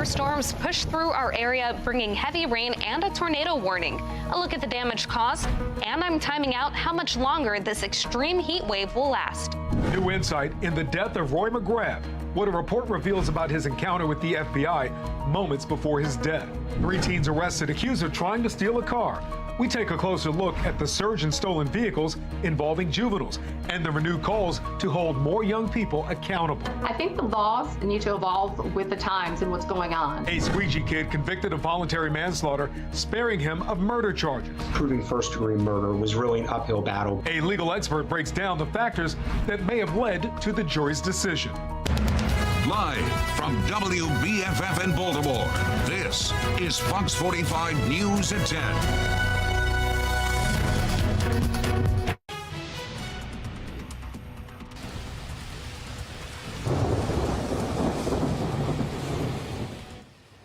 thunderstorms pushed through our area, bringing heavy rain and a tornado warning. A look at the damage caused, and I'm timing out how much longer this extreme heat wave will last. New insight in the death of Roy McGrath. What a report reveals about his encounter with the FBI moments before his death. 3 teens arrested accused of trying to steal a car. We take a closer look at the surge in stolen vehicles involving juveniles and the renewed calls to hold more young people accountable. I think the laws need to evolve with the times and what's going on. A squeegee kid convicted of voluntary manslaughter, sparing him of murder charges. Proving first-degree murder was really an uphill battle. A legal expert breaks down the factors that may have led to the jury's decision. Live from WBFF in Baltimore, this is Fox 45 News at 10.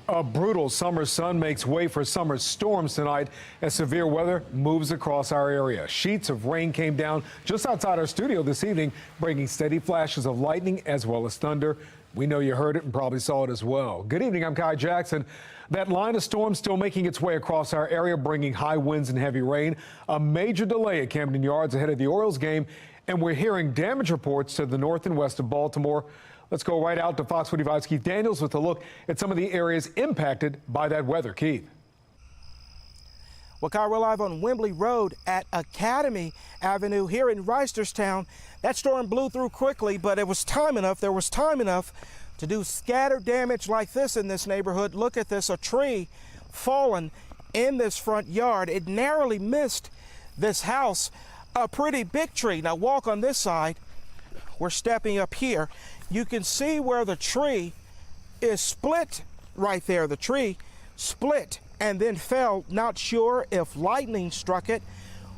A brutal summer sun makes way for summer storms tonight as severe weather moves across our area. Sheets of rain came down just outside our studio this evening, bringing steady flashes of lightning as well as thunder. We know you heard it and probably saw it as well. Good evening, I'm Kai Jackson. That line of storms still making its way across our area, bringing high winds and heavy rain. A major delay at Camden Yards ahead of the Orioles game, and we're hearing damage reports to the north and west of Baltimore. Let's go right out to Fox 45's Keith Daniels with a look at some of the areas impacted by that weather. Keith. Well, Kyle, we're live on Wembley Road at Academy Avenue here in Reisterstown. That storm blew through quickly, but it was time enough. There was time enough to do scattered damage like this in this neighborhood. Look at this, a tree fallen in this front yard. It narrowly missed this house, a pretty big tree. Now walk on this side. We're stepping up here. You can see where the tree is split right there. The tree split and then fell. Not sure if lightning struck it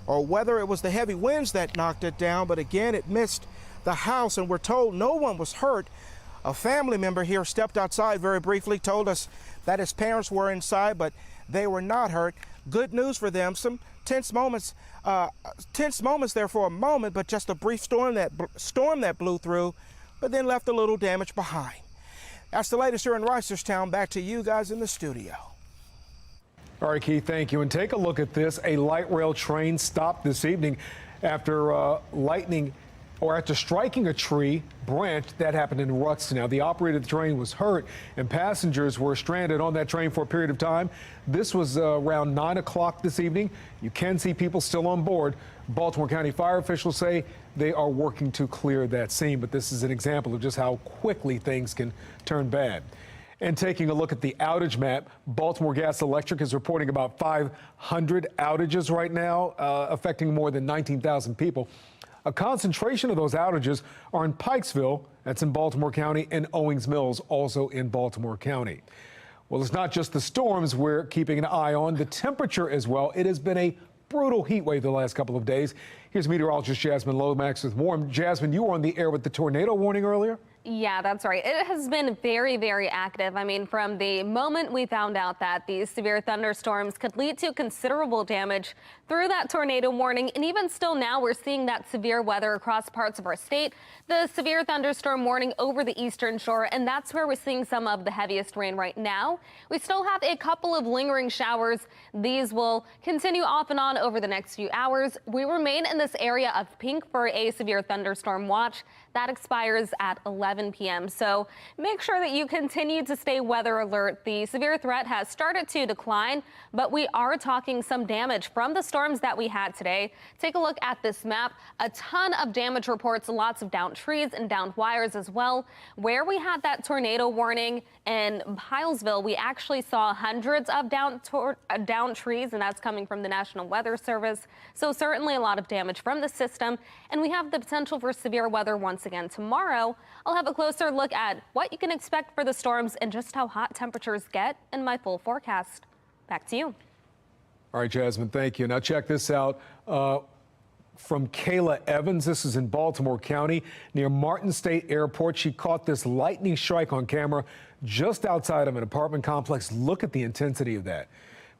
or whether it was the heavy winds that knocked it down, but again, it missed the house, and we're told no one was hurt. A family member here stepped outside very briefly, told us that his parents were inside, but they were not hurt. Good news for them. Some tense moments there for a moment, but just a brief storm that blew through, but then left a little damage behind. That's the latest here in Reisterstown. Back to you guys in the studio. All right, Keith, thank you. And take a look at this. A light rail train stopped this evening after after striking a tree branch. That happened in Ruxton. Now, the operator of the train was hurt, and passengers were stranded on that train for a period of time. This was around 9 o'clock this evening. You can see people still on board. Baltimore County fire officials say they are working to clear that scene, but this is an example of just how quickly things can turn bad. And taking a look at the outage map, Baltimore Gas Electric is reporting about 500 outages right now, affecting more than 19,000 people. A concentration of those outages are in Pikesville, that's in Baltimore County, and Owings Mills, also in Baltimore County. Well, it's not just the storms we're keeping an eye on, the temperature as well. It has been a brutal heat wave the last couple of days. Here's meteorologist Jasmine Lomax with more. Jasmine, you were on the air with the tornado warning earlier? Yeah, that's right. It has been very, very active. I mean, from the moment we found out that these severe thunderstorms could lead to considerable damage through that tornado warning, and even still now we're seeing that severe weather across parts of our state, the severe thunderstorm warning over the eastern shore, and that's where we're seeing some of the heaviest rain right now. We still have a couple of lingering showers. These will continue off and on over the next few hours. We remain in this area of pink for a severe thunderstorm watch. That expires at 11 p.m. So make sure that you continue to stay weather alert. The severe threat has started to decline, but we are talking some damage from the storms that we had today. Take a look at this map. A ton of damage reports, lots of downed trees and downed wires as well. Where we had that tornado warning in Hylesville, we actually saw hundreds of downed trees, and that's coming from the National Weather Service. So certainly a lot of damage from the system, and we have the potential for severe weather once again tomorrow. I'll have a closer look at what you can expect for the storms and just how hot temperatures get in my full forecast. Back to you. All right, Jasmine, thank you. Now check this out. From Kayla Evans, this is in Baltimore County near Martin State Airport. She caught this lightning strike on camera just outside of an apartment complex. Look at the intensity of that.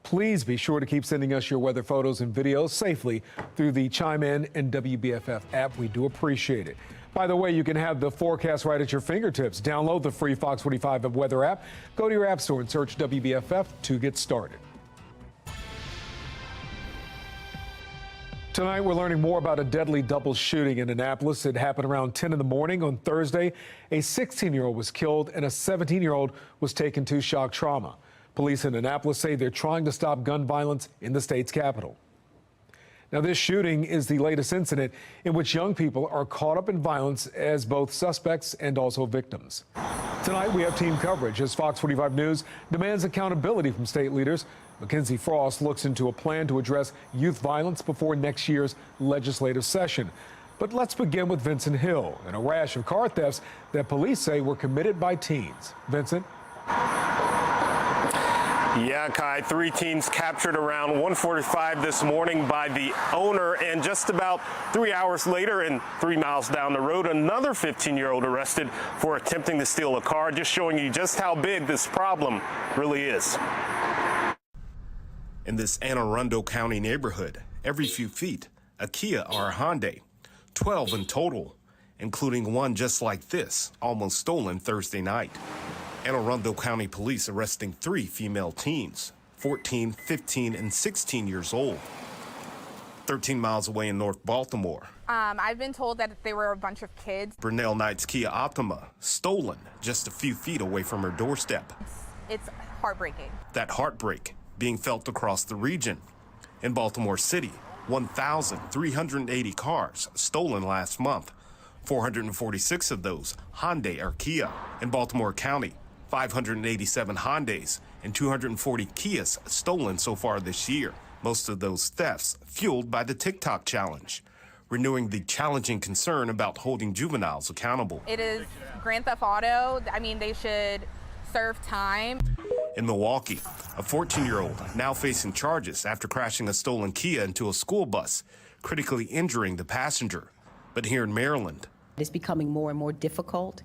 Please be sure to keep sending us your weather photos and videos safely through the Chime In and WBFF app. We do appreciate it. By the way, you can have the forecast right at your fingertips. Download the free Fox 45 weather app. Go to your app store and search WBFF to get started. Tonight, we're learning more about a deadly double shooting in Annapolis. It happened around 10 in the morning on Thursday. A 16-year-old was killed and a 17-year-old was taken to shock trauma. Police in Annapolis say they're trying to stop gun violence in the state's capital. Now, this shooting is the latest incident in which young people are caught up in violence as both suspects and also victims. Tonight, we have team coverage as Fox 45 News demands accountability from state leaders. Mackenzie Frost looks into a plan to address youth violence before next year's legislative session. But let's begin with Vincent Hill and a rash of car thefts that police say were committed by teens. Vincent? Yeah, Kai, 3 teens captured around 1:45 this morning by the owner, and just about 3 hours later and 3 miles down the road, another 15-year-old arrested for attempting to steal a car, just showing you just how big this problem really is. In this Anne Arundel County neighborhood, every few feet, a Kia or a Hyundai, 12 in total, including one just like this, almost stolen Thursday night. Anne Arundel County Police arresting 3 female teens, 14, 15, and 16 years old. 13 miles away in North Baltimore. I've been told that they were a bunch of kids. Brunel Knight's Kia Optima, stolen just a few feet away from her doorstep. It's heartbreaking. That heartbreak being felt across the region. In Baltimore City, 1,380 cars stolen last month. 446 of those Hyundai or Kia. In Baltimore County, 587 Hyundais and 240 Kias stolen so far this year. Most of those thefts fueled by the TikTok challenge, renewing the challenging concern about holding juveniles accountable. It is Grand Theft Auto. I mean, they should serve time. In Milwaukee, a 14-year-old now facing charges after crashing a stolen Kia into a school bus, critically injuring the passenger. But here in Maryland, it's becoming more and more difficult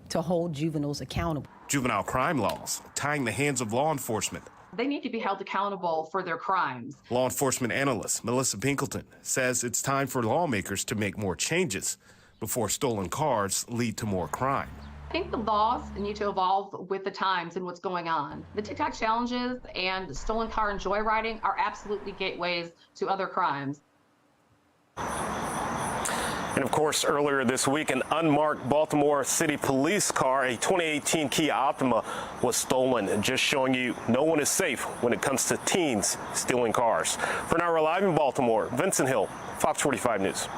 to hold juveniles accountable. Juvenile crime laws tying the hands of law enforcement. They need to be held accountable for their crimes. Law enforcement analyst Melissa Pinkleton says it's time for lawmakers to make more changes before stolen cars lead to more crime. I think the laws need to evolve with the times and what's going on. The TikTok challenges and stolen car and joyriding are absolutely gateways to other crimes. And of course, earlier this week, an unmarked Baltimore City police car, a 2018 Kia Optima, was stolen. Just showing you no one is safe when it comes to teens stealing cars. For now, we're live in Baltimore. Vincent Hill, Fox 45 News.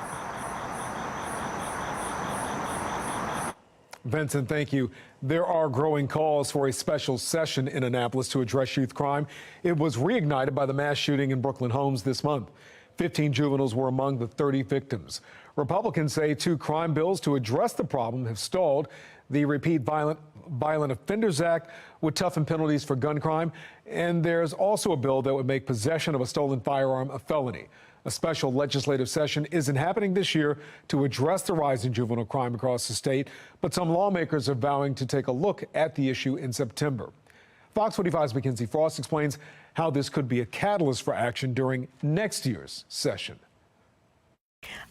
Vincent, thank you. There are growing calls for a special session in Annapolis to address youth crime. It was reignited by the mass shooting in Brooklyn Homes this month. 15 juveniles were among the 30 victims. Republicans say 2 crime bills to address the problem have stalled. The Repeat Violent Offenders Act would toughen penalties for gun crime. And there's also a bill that would make possession of a stolen firearm a felony. A special legislative session isn't happening this year to address the rise in juvenile crime across the state, but some lawmakers are vowing to take a look at the issue in September. Fox 45's Mackenzie Frost explains how this could be a catalyst for action during next year's session.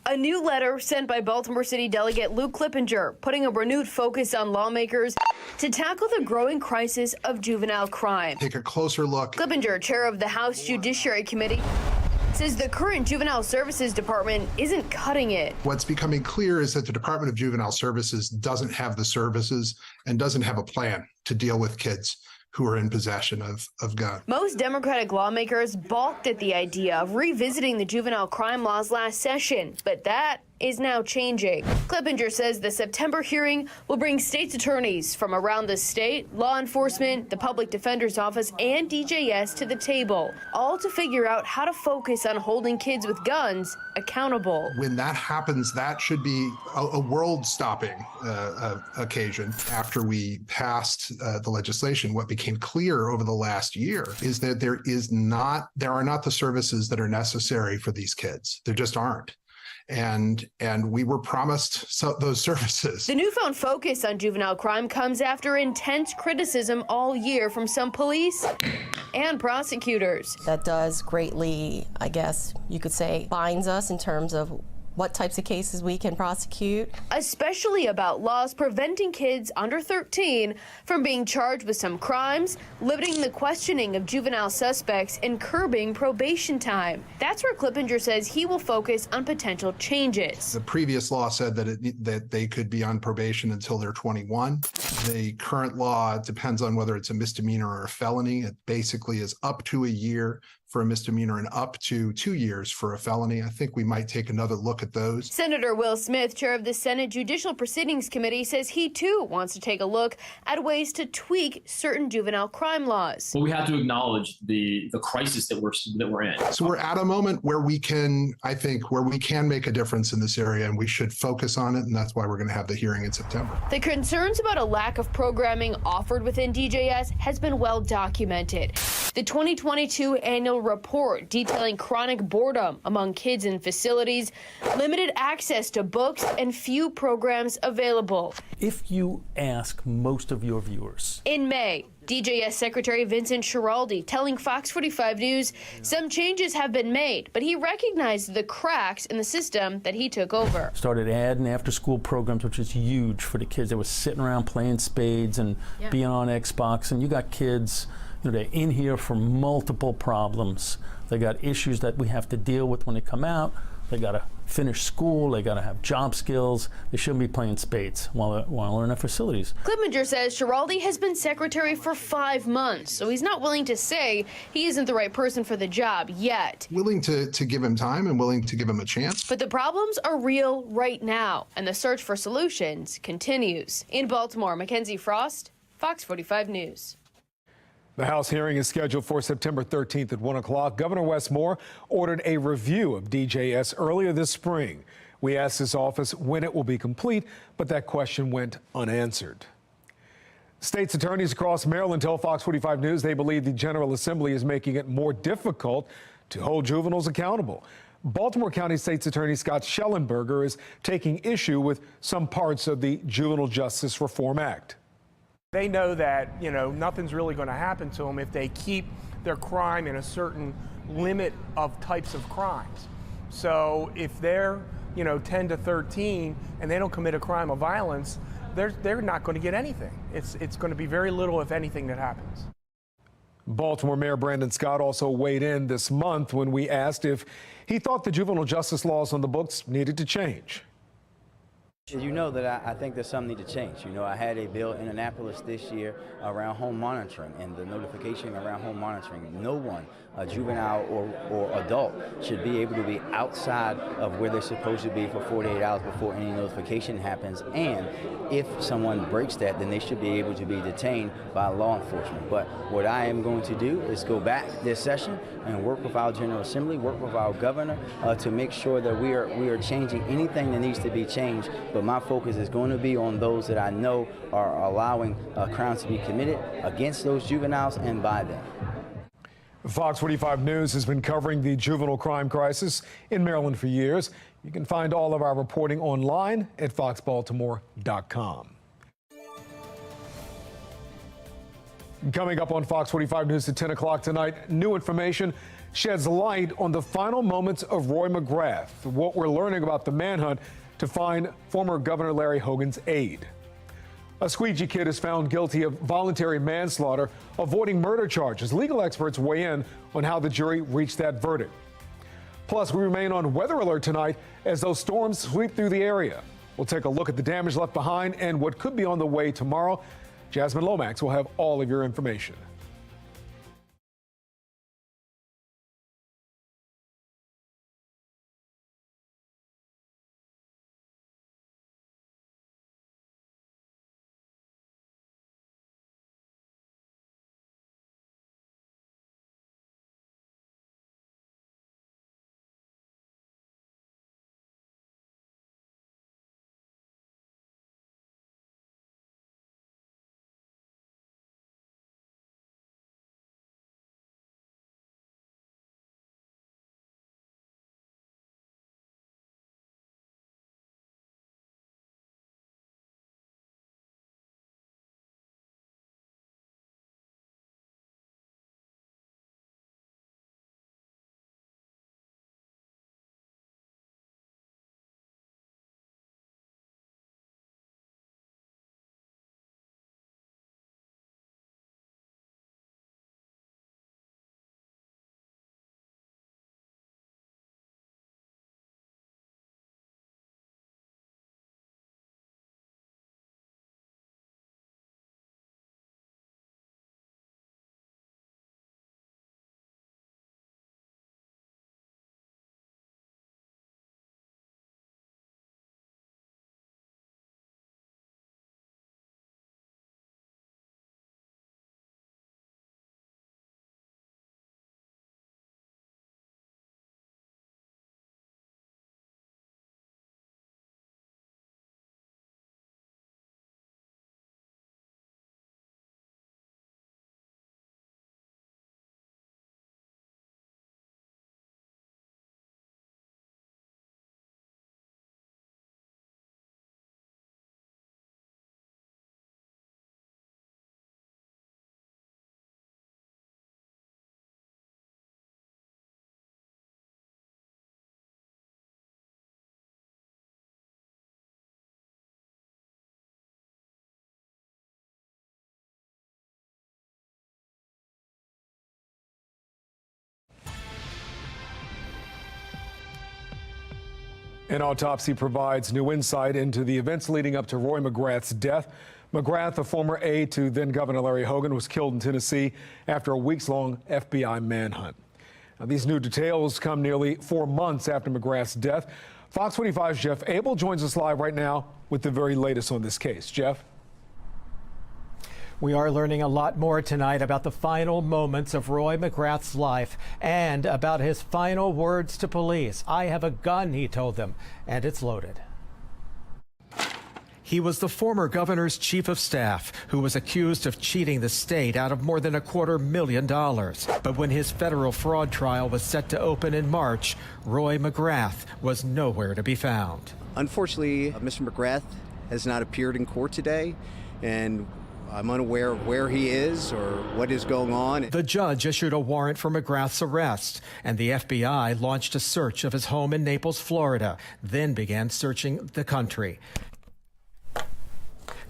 A new letter sent by Baltimore City Delegate Luke Clippinger, putting a renewed focus on lawmakers to tackle the growing crisis of juvenile crime. Take a closer look. Clippinger, chair of the House Judiciary Committee, says the current Juvenile Services Department isn't cutting it. What's becoming clear is that the Department of Juvenile Services doesn't have the services and doesn't have a plan to deal with kids who are in possession of guns. Most Democratic lawmakers balked at the idea of revisiting the juvenile crime laws last session, but that is now changing. Clippinger says the September hearing will bring state's attorneys from around the state, law enforcement, the Public Defender's Office, and DJS to the table, all to figure out how to focus on holding kids with guns accountable. When that happens, that should be a world-stopping occasion. After we passed the legislation, what became clear over the last year is that there are not the services that are necessary for these kids. There just aren't. And we were promised those services. The newfound focus on juvenile crime comes after intense criticism all year from some police and prosecutors. That does greatly, I guess you could say, binds us in terms of what types of cases we can prosecute. Especially about laws preventing kids under 13 from being charged with some crimes, limiting the questioning of juvenile suspects, and curbing probation time. That's where Clippinger says he will focus on potential changes. The previous law said that they could be on probation until they're 21. The current law depends on whether it's a misdemeanor or a felony. It basically is up to a year for a misdemeanor and up to 2 years for a felony. I think we might take another look at those. Senator Will Smith, chair of the Senate Judicial Proceedings Committee, says he too wants to take a look at ways to tweak certain juvenile crime laws. Well, we have to acknowledge the crisis that we're in. So we're at a moment where we can, I think, where we can make a difference in this area, and we should focus on it, and that's why we're going to have the hearing in September. The concerns about a lack of programming offered within DJS has been well documented. The 2022 annual report detailing chronic boredom among kids in facilities, limited access to books, and few programs available. If you ask most of your viewers. In May, DJS Secretary Vincent Schiraldi telling FOX45 News some changes have been made, but he recognized the cracks in the system that he took over. Started adding after-school programs, which is huge for the kids that were sitting around playing spades and being on Xbox, and you got kids, they're in here for multiple problems. They got issues that we have to deal with when they come out. They got to finish school. They got to have job skills. They shouldn't be playing spades while they're in our facilities. Clippinger says Schiraldi has been secretary for 5 months, so he's not willing to say he isn't the right person for the job yet. Willing to give him time and willing to give him a chance. But the problems are real right now, and the search for solutions continues. In Baltimore, Mackenzie Frost, Fox 45 News. The House hearing is scheduled for September 13th at 1 o'clock. Governor Wes Moore ordered a review of DJS earlier this spring. We asked his office when it will be complete, but that question went unanswered. State's attorneys across Maryland tell Fox 45 News they believe the General Assembly is making it more difficult to hold juveniles accountable. Baltimore County State's Attorney Scott Schellenberger is taking issue with some parts of the Juvenile Justice Reform Act. They know that, nothing's really going to happen to them if they keep their crime in a certain limit of types of crimes. So if they're, 10 to 13 and they don't commit a crime of violence, they're not going to get anything. It's going to be very little, if anything, that happens. Baltimore Mayor Brandon Scott also weighed in this month when we asked if he thought the juvenile justice laws on the books needed to change. You know that I think there's something need to change. I had a bill in Annapolis this year around home monitoring and the notification around home monitoring. No one, a juvenile or adult, should be able to be outside of where they're supposed to be for 48 hours before any notification happens. And if someone breaks that, then they should be able to be detained by law enforcement. But what I am going to do is go back this session and work with our General Assembly, work with our governor to make sure that we are changing anything that needs to be changed. But my focus is going to be on those that I know are allowing crimes to be committed against those juveniles and by them. Fox 45 News has been covering the juvenile crime crisis in Maryland for years. You can find all of our reporting online at foxbaltimore.com. Coming up on Fox 45 News at 10 o'clock tonight, new information sheds light on the final moments of Roy McGrath, what we're learning about the manhunt to find former Governor Larry Hogan's aide. A squeegee kid is found guilty of voluntary manslaughter, avoiding murder charges. Legal experts weigh in on how the jury reached that verdict. Plus, we remain on weather alert tonight as those storms sweep through the area. We'll take a look at the damage left behind and what could be on the way tomorrow. Jasmine Lomax will have all of your information. An autopsy provides new insight into the events leading up to Roy McGrath's death. McGrath, a former aide to then Governor Larry Hogan, was killed in Tennessee after a weeks-long FBI manhunt. Now, these new details come nearly 4 months after McGrath's death. Fox 45's Jeff Abel joins us live right now with the very latest on this case. Jeff? We are learning a lot more tonight about the final moments of Roy McGrath's life and about his final words to police. "I have a gun," he told them, and it's loaded. He was the former governor's chief of staff who was accused of cheating the state out of more than $250,000. But when his federal fraud trial was set to open in March, Roy McGrath was nowhere to be found. Unfortunately, Mr. McGrath has not appeared in court today, and I'm unaware of where he is or what is going on. The judge issued a warrant for McGrath's arrest, and the FBI launched a search of his home in Naples, Florida, then began searching the country.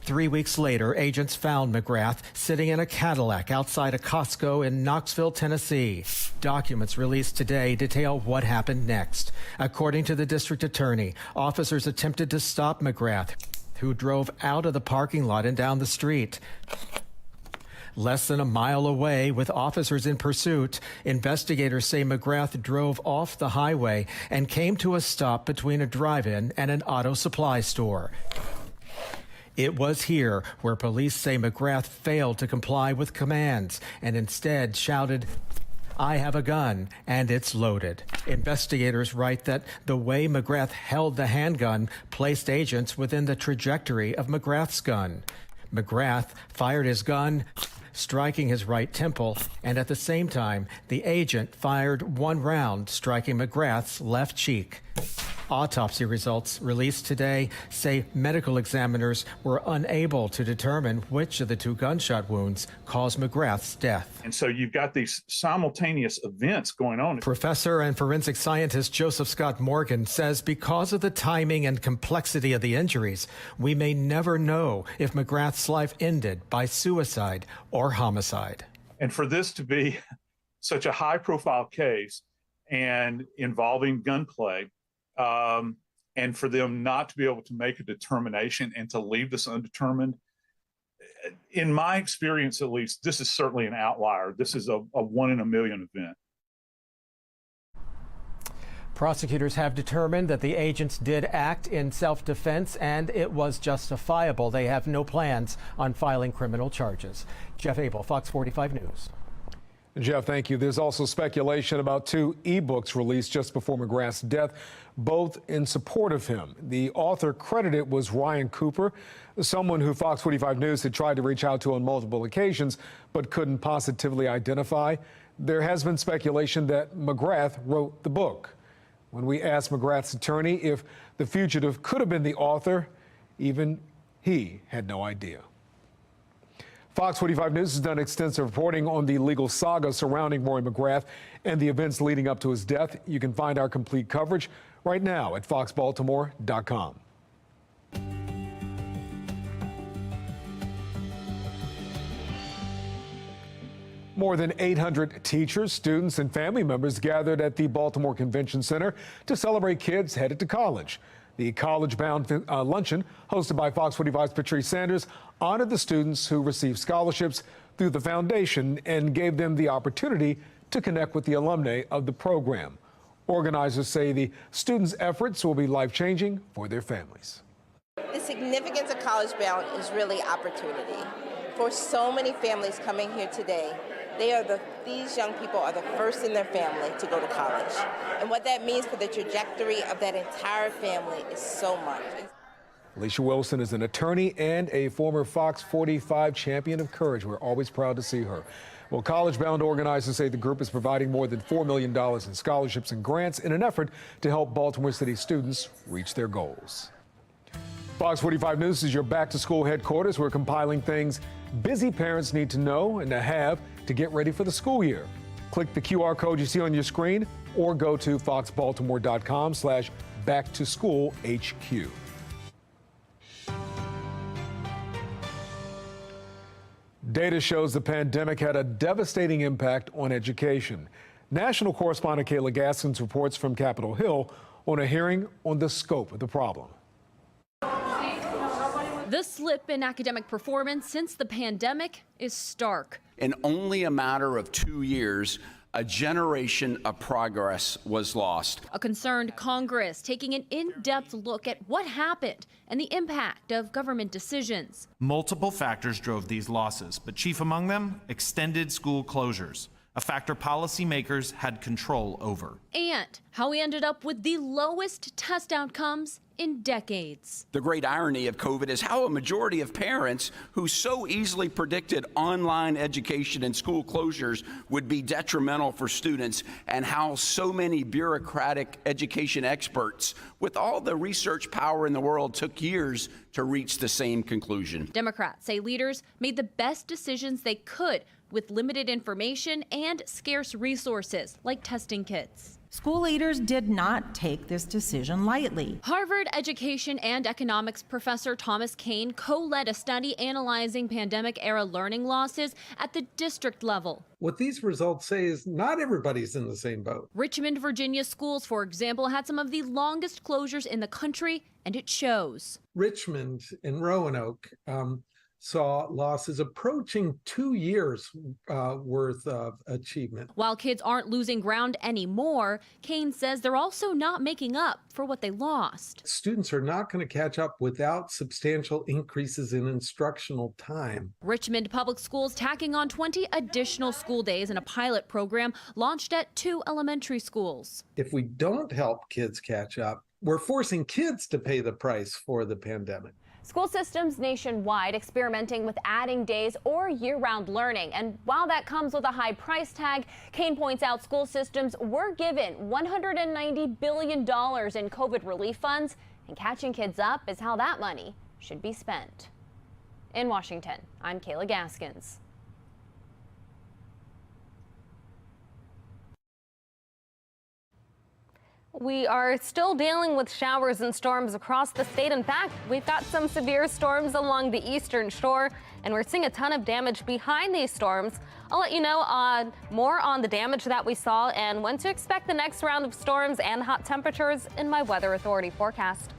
3 weeks later, agents found McGrath sitting in a Cadillac outside a Costco in Knoxville, Tennessee. Documents released today detail what happened next. According to the district attorney, officers attempted to stop McGrath, who drove out of the parking lot and down the street. Less than a mile away, with officers in pursuit, investigators say McGrath drove off the highway and came to a stop between a drive-in and an auto supply store. It was here where police say McGrath failed to comply with commands and instead shouted, "I have a gun, and it's loaded." Investigators write that the way McGrath held the handgun placed agents within the trajectory of McGrath's gun. McGrath fired his gun, striking his right temple, and at the same time, the agent fired one round, striking McGrath's left cheek. Autopsy results released today say medical examiners were unable to determine which of the two gunshot wounds caused McGrath's death. And so you've got these simultaneous events going on. Professor and forensic scientist Joseph Scott Morgan says because of the timing and complexity of the injuries, we may never know if McGrath's life ended by suicide or homicide. And for this to be such a high-profile case and involving gunplay, and for them not to be able to make a determination and to leave this undetermined, in my experience at least, this is certainly an outlier. This is a 1 in a million event. Prosecutors have determined that the agents did act in self-defense and it was justifiable. They have no plans on filing criminal charges. Jeff Abel, Fox 45 News. Jeff, thank you. There's also speculation about 2 ebooks released just before McGrath's death, both in support of him. The author credited was Ryan Cooper, someone who Fox 45 News had tried to reach out to on multiple occasions, but couldn't positively identify. There has been speculation that McGrath wrote the book. When we asked McGrath's attorney if the fugitive could have been the author, even he had no idea. Fox 45 News has done extensive reporting on the legal saga surrounding Roy McGrath and the events leading up to his death. You can find our complete coverage right now at foxbaltimore.com. More than 800 teachers, students, and family members gathered at the Baltimore Convention Center to celebrate kids headed to college. The college-bound luncheon, hosted by Fox 45's Patrice Sanders, honored the students who received scholarships through the foundation and gave them the opportunity to connect with the alumni of the program. Organizers say the students' efforts will be life-changing for their families. The significance of College Bound is really opportunity. For so many families coming here today, these young people are the first in their family to go to college. And what that means for the trajectory of that entire family is so much. Alicia Wilson is an attorney and a former Fox 45 champion of courage. We're always proud to see her. Well, College Bound organizers say the group is providing more than $4 million in scholarships and grants in an effort to help Baltimore City students reach their goals. Fox 45 News is your back-to-school headquarters. We're compiling things busy parents need to know and to have to get ready for the school year. Click the QR code you see on your screen or go to foxbaltimore.com/backtoschoolhq. Data shows the pandemic had a devastating impact on education. National correspondent Kayla Gaskins reports from Capitol Hill on a hearing on the scope of the problem. The slip in academic performance since the pandemic is stark. In only a matter of 2 years, a generation of progress was lost. A concerned Congress taking an in-depth look at what happened and the impact of government decisions. Multiple factors drove these losses, but chief among them, extended school closures, a factor policymakers had control over. And how we ended up with the lowest test outcomes in decades. The great irony of COVID is how a majority of parents who so easily predicted online education and school closures would be detrimental for students, and how so many bureaucratic education experts with all the research power in the world took years to reach the same conclusion. Democrats say leaders made the best decisions they could with limited information and scarce resources like testing kits. School leaders did not take this decision lightly. Harvard education and economics professor Thomas Kane co-led a study analyzing pandemic-era learning losses at the district level. What these results say is not everybody's in the same boat. Richmond, Virginia schools, for example, had some of the longest closures in the country, and it shows. Richmond and Roanoke saw losses approaching 2 years worth of achievement. While kids aren't losing ground anymore, Kane says they're also not making up for what they lost. Students are not going to catch up without substantial increases in instructional time. Richmond Public Schools tacking on 20 additional school days in a pilot program launched at 2 elementary schools. If we don't help kids catch up, we're forcing kids to pay the price for the pandemic. School systems nationwide experimenting with adding days or year-round learning. And while that comes with a high price tag, Kane points out school systems were given $190 billion in COVID relief funds, and catching kids up is how that money should be spent. In Washington, I'm Kayla Gaskins. We are still dealing with showers and storms across the state. In fact, we've got some severe storms along the eastern shore, and we're seeing a ton of damage behind these storms. I'll let you know more on the damage that we saw and when to expect the next round of storms and hot temperatures in my Weather Authority forecast.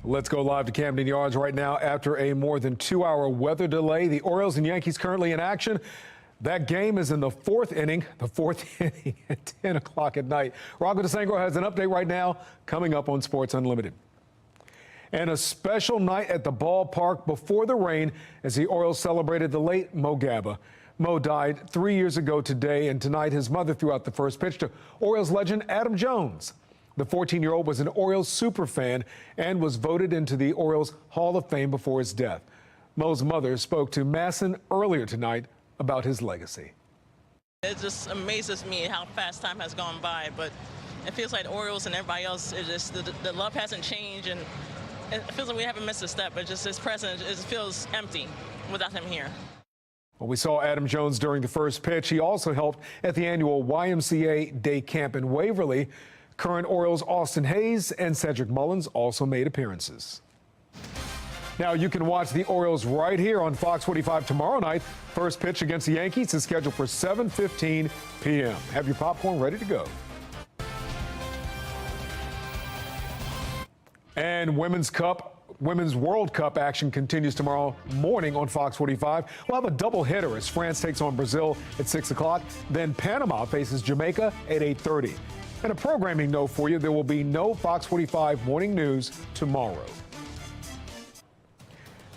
Let's go live to Camden Yards right now after a more than 2-hour weather delay. The Orioles and Yankees currently in action. That game is in the fourth inning at 10 o'clock at night. Rocco DeSangro has an update right now coming up on Sports Unlimited. And a special night at the ballpark before the rain as the Orioles celebrated the late Mo Gaba. Mo died 3 years ago today, and tonight his mother threw out the first pitch to Orioles legend Adam Jones. The 14-year-old was an Orioles superfan and was voted into the Orioles Hall of Fame before his death. Mo's mother spoke to Masson earlier tonight about his legacy. It just amazes me how fast time has gone by, but it feels like the Orioles and everybody else, it just the love hasn't changed, and it feels like we haven't missed a step, but just his presence, it feels empty without him here. Well, we saw Adam Jones during the first pitch. He also helped at the annual YMCA Day Camp in Waverly. Current Orioles Austin Hayes and Cedric Mullins also made appearances. Now you can watch the Orioles right here on Fox 45 tomorrow night. First pitch against the Yankees is scheduled for 7:15 p.m. Have your popcorn ready to go. And Women's World Cup action continues tomorrow morning on Fox 45. We'll have a double hitter as France takes on Brazil at 6 o'clock. Then Panama faces Jamaica at 8:30. And a programming note for you, there will be no Fox 45 morning news tomorrow.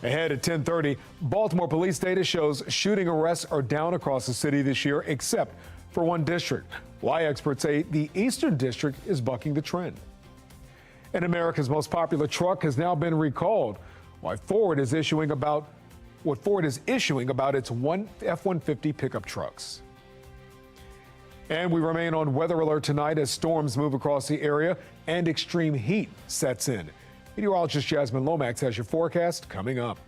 Ahead at 10:30, Baltimore police data shows shooting arrests are down across the city this year, except for one district. Why experts say the Eastern District is bucking the trend. And America's most popular truck has now been recalled. What Ford is issuing about its F-150 pickup trucks. And we remain on weather alert tonight as storms move across the area and extreme heat sets in. Meteorologist Jasmine Lomax has your forecast coming up.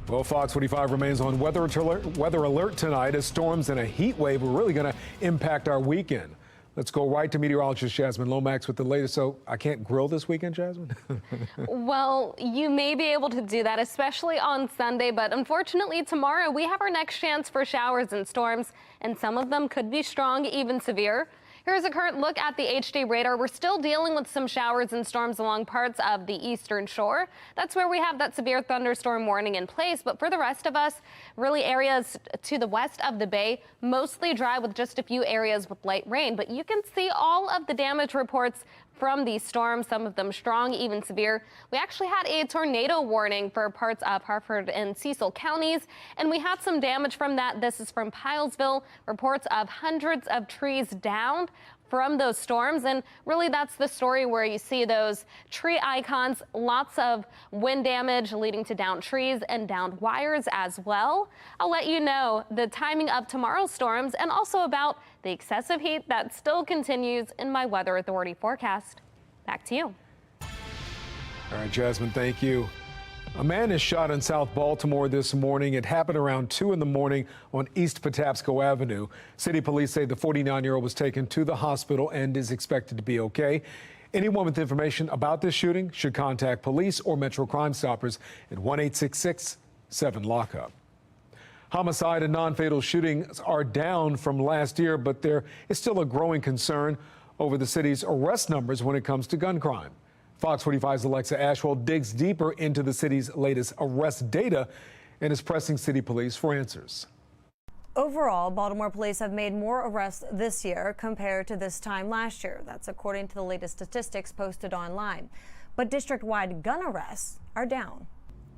Well, Fox 45 remains on weather alert tonight as storms and a heat wave are really going to impact our weekend. Let's go right to meteorologist Jasmine Lomax with the latest. So I can't grill this weekend, Jasmine? Well, you may be able to do that, especially on Sunday, but unfortunately tomorrow we have our next chance for showers and storms, and some of them could be strong, even severe. Here's a current look at the HD radar. We're still dealing with some showers and storms along parts of the eastern shore. That's where we have that severe thunderstorm warning in place. But for the rest of us, really areas to the west of the bay, mostly dry with just a few areas with light rain. But you can see all of the damage reports from these storms, some of them strong, even severe. We actually had a tornado warning for parts of Harford and Cecil counties, and we had some damage from that. This is from Pylesville, reports of hundreds of trees downed from those storms. And really that's the story where you see those tree icons, lots of wind damage leading to downed trees and downed wires as well. I'll let you know the timing of tomorrow's storms and also about the excessive heat that still continues in my Weather Authority forecast. Back to you. All right, Jasmine, thank you. A man is shot in South Baltimore this morning. It happened around 2 in the morning on East Patapsco Avenue. City police say the 49-year-old was taken to the hospital and is expected to be okay. Anyone with information about this shooting should contact police or Metro Crime Stoppers at 1-866-7-LOCK-UP. Homicide and non-fatal shootings are down from last year, but there is still a growing concern over the city's arrest numbers when it comes to gun crime. Fox 45's Alexa Ashwell digs deeper into the city's latest arrest data and is pressing city police for answers. Overall, Baltimore police have made more arrests this year compared to this time last year. That's according to the latest statistics posted online. But district-wide gun arrests are down.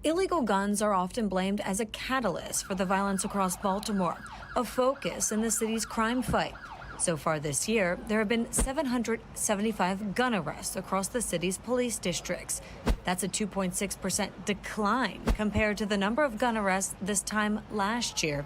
Illegal guns are often blamed as a catalyst for the violence across Baltimore, a focus in the city's crime fight. So far this year, there have been 775 gun arrests across the city's police districts. That's a 2.6% decline compared to the number of gun arrests this time last year,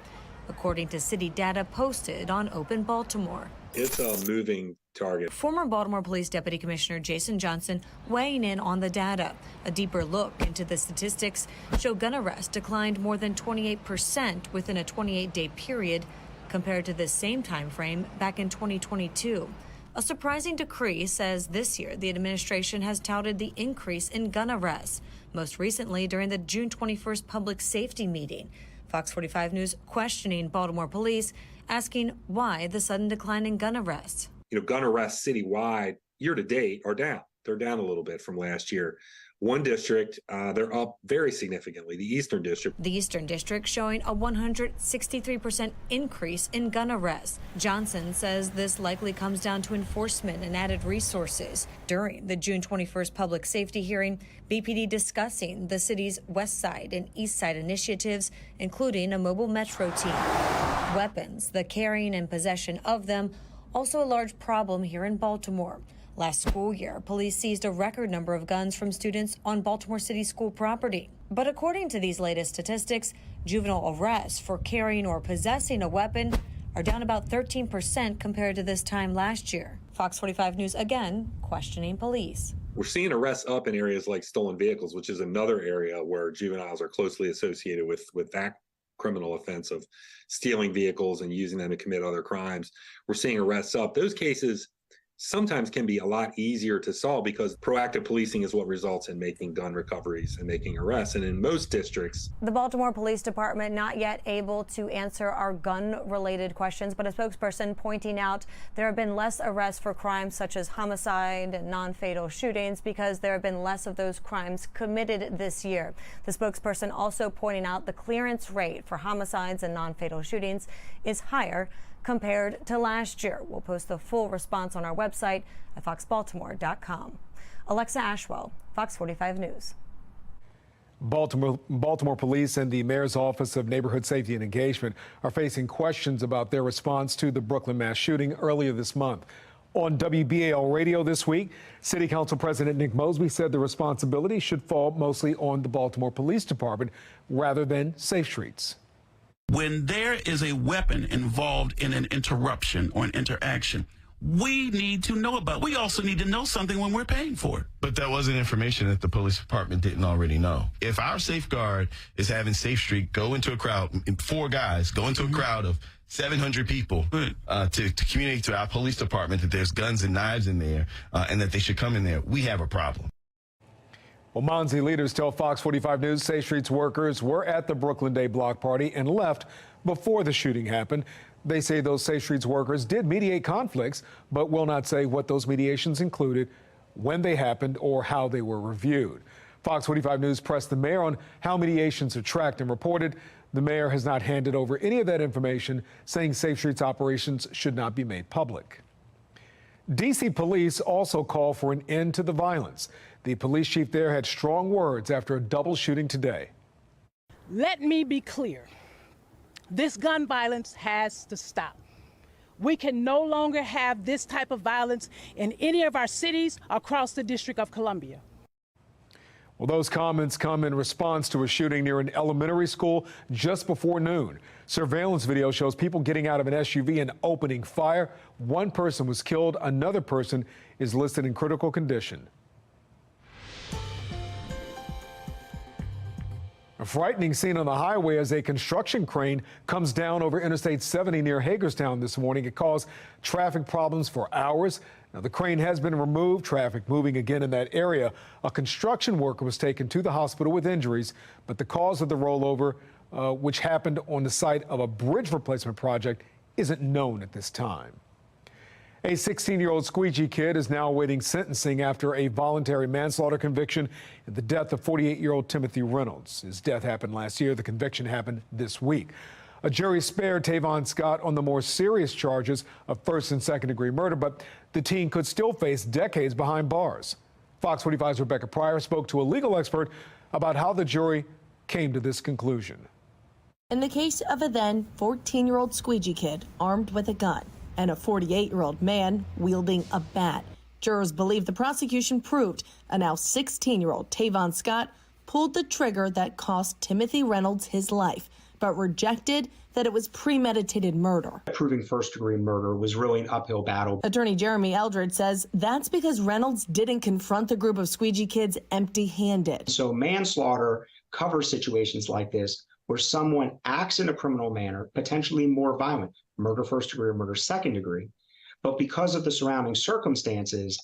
according to city data posted on Open Baltimore. It's a moving target. Former Baltimore Police Deputy Commissioner Jason Johnson weighing in on the data. A deeper look into the statistics show gun arrests declined more than 28% within a 28-day period compared to the same time frame back in 2022. A surprising decree says this year the administration has touted the increase in gun arrests, most recently during the June 21st public safety meeting. Fox 45 News questioning Baltimore police, asking why the sudden decline in gun arrests. Gun arrests citywide year to date are down. They're down a little bit from last year. One district, they're up very significantly, the Eastern District. The Eastern District showing a 163% increase in gun arrests. Johnson says this likely comes down to enforcement and added resources. During the June 21st public safety hearing, BPD discussing the city's West Side and East Side initiatives, including a mobile metro team. Weapons, the carrying and possession of them, also a large problem here in Baltimore. Last school year, police seized a record number of guns from students on Baltimore City school property. But according to these latest statistics, juvenile arrests for carrying or possessing a weapon are down about 13% compared to this time last year. Fox 45 News again questioning police. We're seeing arrests up in areas like stolen vehicles, which is another area where juveniles are closely associated with that criminal offense of stealing vehicles and using them to commit other crimes. We're seeing arrests up. Those cases sometimes can be a lot easier to solve because proactive policing is what results in making gun recoveries and making arrests. And in most districts, the Baltimore Police Department not yet able to answer our gun-related questions, but a spokesperson pointing out there have been less arrests for crimes such as homicide and non-fatal shootings because there have been less of those crimes committed this year. The spokesperson also pointing out the clearance rate for homicides and non-fatal shootings is higher compared to last year. We'll post the full response on our website at foxbaltimore.com. Alexa Ashwell, Fox 45 News. Baltimore police and the mayor's office of neighborhood safety and engagement are facing questions about their response to the Brooklyn mass shooting earlier this month. On WBAL radio this week, City Council President Nick Mosby said the responsibility should fall mostly on the Baltimore Police Department rather than Safe Streets. When there is a weapon involved in an interruption or an interaction, we need to know about. We also need to know something when we're paying for it. But that wasn't information that the police department didn't already know. If our safeguard is having Safe Street go into a crowd, 4 guys go into a crowd of 700 people to communicate to our police department that there's guns and knives in there and that they should come in there, we have a problem. Well, Monsey leaders tell Fox 45 News Safe Streets workers were at the Brooklyn Day block party and left before the shooting happened. They say those Safe Streets workers did mediate conflicts, but will not say what those mediations included, when they happened, or how they were reviewed. Fox 45 News pressed the mayor on how mediations are tracked and reported the mayor has not handed over any of that information, saying Safe Streets operations should not be made public. D.C. police also call for an end to the violence. The police chief there had strong words after a double shooting today. Let me be clear. This gun violence has to stop. We can no longer have this type of violence in any of our cities across the District of Columbia. Well, those comments come in response to a shooting near an elementary school just before noon. Surveillance video shows people getting out of an SUV and opening fire. One person was killed. Another person is listed in critical condition. A frightening scene on the highway as a construction crane comes down over Interstate 70 near Hagerstown this morning. It caused traffic problems for hours. Now, the crane has been removed, traffic moving again in that area. A construction worker was taken to the hospital with injuries, but the cause of the rollover, which happened on the site of a bridge replacement project, isn't known at this time. A 16-year-old squeegee kid is now awaiting sentencing after a voluntary manslaughter conviction in the death of 48-year-old Timothy Reynolds. His death happened last year. The conviction happened this week. A jury spared Tavon Scott on the more serious charges of first and second degree murder, but the teen could still face decades behind bars. Fox 45's Rebecca Pryor spoke to a legal expert about how the jury came to this conclusion. In the case of a then 14-year-old squeegee kid armed with a gun and a 48-year-old man wielding a bat, jurors believe the prosecution proved a now 16-year-old Tavon Scott pulled the trigger that cost Timothy Reynolds his life, but rejected that it was premeditated murder. Proving first-degree murder was really an uphill battle. Attorney Jeremy Eldridge says that's because Reynolds didn't confront the group of squeegee kids empty-handed. So manslaughter covers situations like this where someone acts in a criminal manner, potentially more violent, murder first degree or murder second degree, but because of the surrounding circumstances,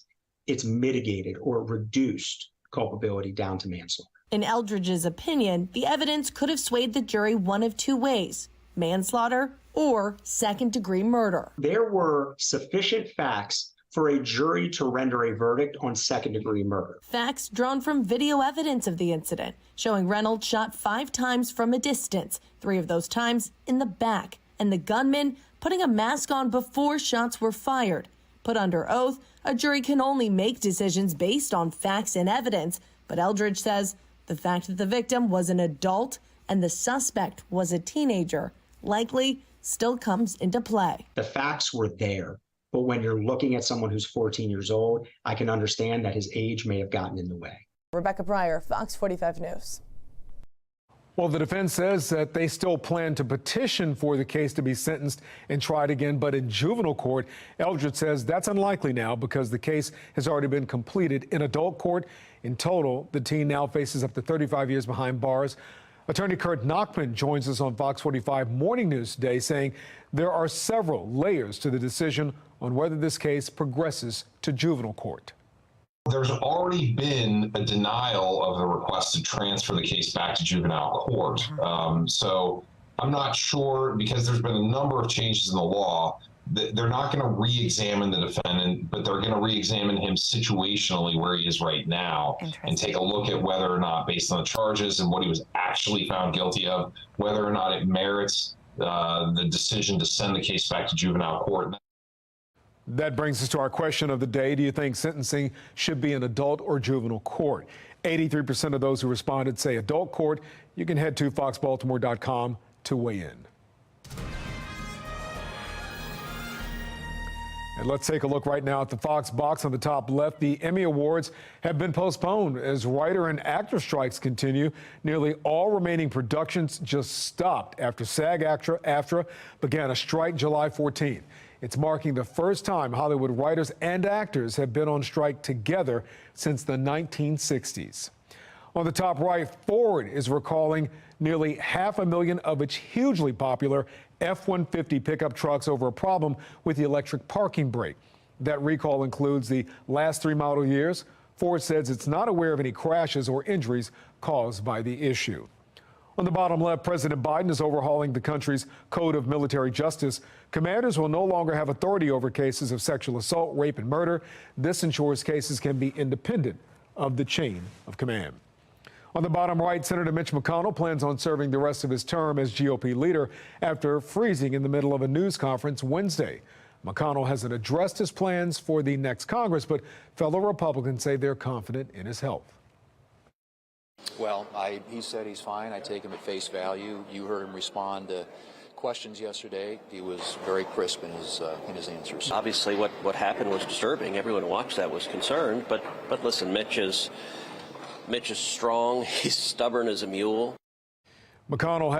it's mitigated or reduced culpability down to manslaughter. In Eldridge's opinion, the evidence could have swayed the jury one of two ways: manslaughter or second-degree murder. There were sufficient facts for a jury to render a verdict on second-degree murder. Facts drawn from video evidence of the incident, showing Reynolds shot 5 times from a distance, 3 of those times in the back, and the gunman putting a mask on before shots were fired. Put under oath, a jury can only make decisions based on facts and evidence, but Eldridge says the fact that the victim was an adult and the suspect was a teenager likely still comes into play. The facts were there, but when you're looking at someone who's 14 years old, I can understand that his age may have gotten in the way. Rebecca Pryor, Fox 45 News. Well, the defense says that they still plan to petition for the case to be sentenced and tried again, but in juvenile court. Eldridge says that's unlikely now because the case has already been completed in adult court. In total, the teen now faces up to 35 years behind bars. Attorney Kurt Nachman joins us on Fox 45 Morning News today, saying there are several layers to the decision on whether this case progresses to juvenile court. There's already been a denial of the request to transfer the case back to juvenile court. So I'm not sure, because there's been a number of changes in the law, that they're not going to re-examine the defendant, but they're going to re-examine him situationally where he is right now and take a look at whether or not, based on the charges and what he was actually found guilty of, whether or not it merits the decision to send the case back to juvenile court. That brings us to our question of the day. Do you think sentencing should be in adult or juvenile court? 83% of those who responded say adult court. You can head to foxbaltimore.com to weigh in. And let's take a look right now at the Fox box on the top left. The Emmy Awards have been postponed as writer and actor strikes continue. Nearly all remaining productions just stopped after SAG-AFTRA began a strike July 14th. It's marking the first time Hollywood writers and actors have been on strike together since the 1960s. On the top right, Ford is recalling nearly 500,000 of its hugely popular F-150 pickup trucks over a problem with the electric parking brake. That recall includes the last 3 model years. Ford says it's not aware of any crashes or injuries caused by the issue. On the bottom left, President Biden is overhauling the country's code of military justice. Commanders will no longer have authority over cases of sexual assault, rape, and murder. This ensures cases can be independent of the chain of command. On the bottom right, Senator Mitch McConnell plans on serving the rest of his term as GOP leader after freezing in the middle of a news conference Wednesday. McConnell hasn't addressed his plans for the next Congress, but fellow Republicans say they're confident in his health. Well, he said he's fine. I take him at face value. You heard him respond to questions yesterday. He was very crisp in his answers. Obviously, what happened was disturbing. Everyone who watched that was concerned. But listen, Mitch is strong. He's stubborn as a mule. McConnell